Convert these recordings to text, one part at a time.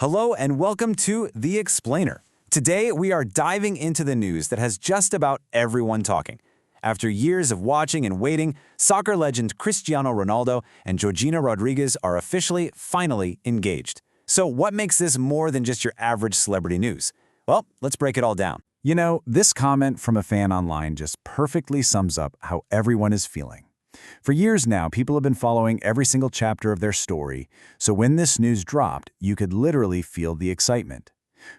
Hello and welcome to The Explainer. Today we are diving into the news that has just about everyone talking. After years of watching and waiting, soccer legend Cristiano Ronaldo and Georgina Rodríguez are finally engaged. So what makes this more than just your average celebrity news? Well, let's break it all down. You know, this comment from a fan online just perfectly sums up how everyone is feeling. For years now, people have been following every single chapter of their story, so when this news dropped, you could literally feel the excitement.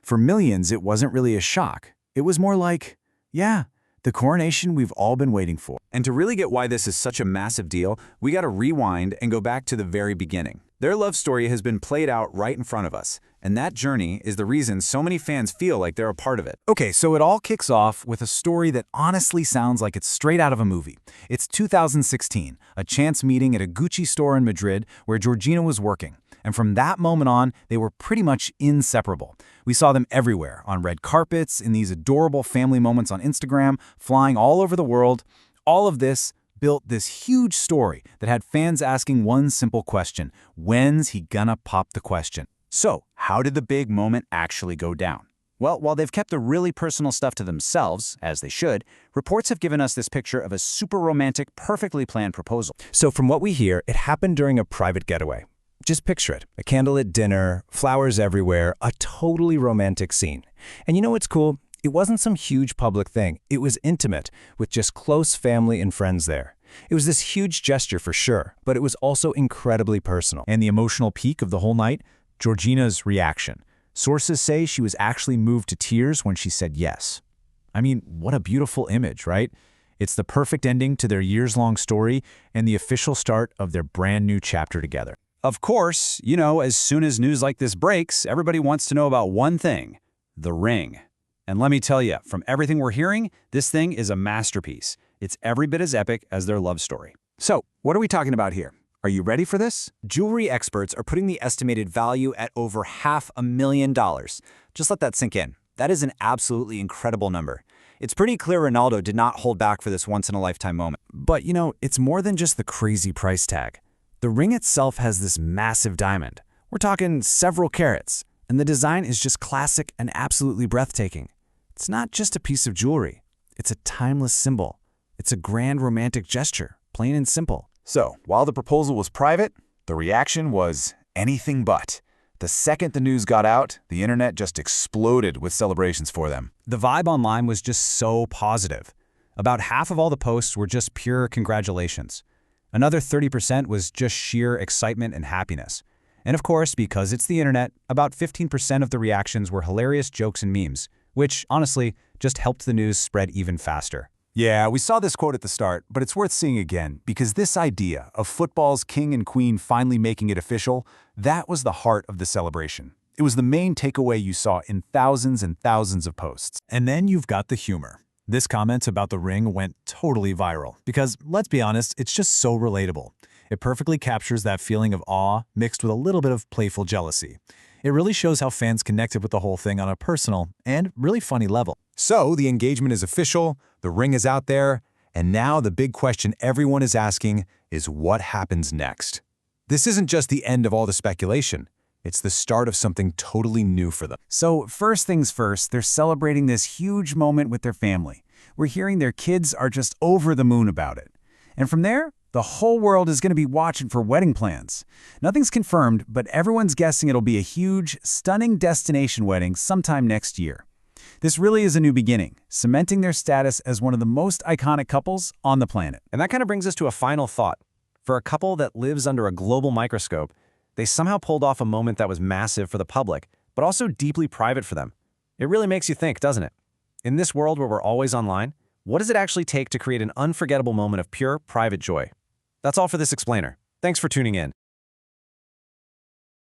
For millions, it wasn't really a shock. It was more like, yeah, the coronation we've all been waiting for. And to really get why this is such a massive deal, we gotta rewind and go back to the very beginning. Their love story has been played out right in front of us, and that journey is the reason so many fans feel like they're a part of it. Okay, so it all kicks off with a story that honestly sounds like it's straight out of a movie. It's 2016, a chance meeting at a Gucci store in Madrid where Georgina was working. And from that moment on, they were pretty much inseparable. We saw them everywhere, on red carpets, in these adorable family moments on Instagram, flying all over the world. All of this built this huge story that had fans asking one simple question: when's he gonna pop the question? So, how did the big moment actually go down? Well, while they've kept the really personal stuff to themselves, as they should, reports have given us this picture of a super romantic, perfectly planned proposal. So from what we hear, it happened during a private getaway. Just picture it, a candlelit dinner, flowers everywhere, a totally romantic scene. And you know what's cool? It wasn't some huge public thing. It was intimate, with just close family and friends there. It was this huge gesture for sure, but it was also incredibly personal. And the emotional peak of the whole night? Georgina's reaction. Sources say she was actually moved to tears when she said yes. I mean, what a beautiful image, right? It's the perfect ending to their years-long story and the official start of their brand new chapter together. Of course, you know, as soon as news like this breaks, everybody wants to know about one thing: the ring. And let me tell you, from everything we're hearing, this thing is a masterpiece. It's every bit as epic as their love story. So, what are we talking about here? Are you ready for this? Jewelry experts are putting the estimated value at over $500,000. Just let that sink in. That is an absolutely incredible number. It's pretty clear Ronaldo did not hold back for this once-in-a-lifetime moment. But, you know, it's more than just the crazy price tag. The ring itself has this massive diamond. We're talking several carats, and the design is just classic and absolutely breathtaking. It's not just a piece of jewelry. It's a timeless symbol. It's a grand romantic gesture, plain and simple. So, while the proposal was private, the reaction was anything but. The second the news got out, the internet just exploded with celebrations for them. The vibe online was just so positive. About half of all the posts were just pure congratulations. Another 30% was just sheer excitement and happiness. And of course, because it's the internet, about 15% of the reactions were hilarious jokes and memes, which, honestly, just helped the news spread even faster. Yeah, we saw this quote at the start, but it's worth seeing again, because this idea of football's king and queen finally making it official, that was the heart of the celebration. It was the main takeaway you saw in thousands and thousands of posts. And then you've got the humor. This comment about the ring went totally viral, because, let's be honest, it's just so relatable. It perfectly captures that feeling of awe mixed with a little bit of playful jealousy. It really shows how fans connected with the whole thing on a personal and really funny level. So, the engagement is official, the ring is out there, and now the big question everyone is asking is what happens next? This isn't just the end of all the speculation. It's the start of something totally new for them. So first things first, they're celebrating this huge moment with their family. We're hearing their kids are just over the moon about it. And from there, the whole world is going to be watching for wedding plans. Nothing's confirmed, but everyone's guessing it'll be a huge, stunning destination wedding sometime next year. This really is a new beginning, cementing their status as one of the most iconic couples on the planet. And that kind of brings us to a final thought. For a couple that lives under a global microscope, they somehow pulled off a moment that was massive for the public, but also deeply private for them. It really makes you think, doesn't it? In this world where we're always online, what does it actually take to create an unforgettable moment of pure, private joy? That's all for this explainer. Thanks for tuning in.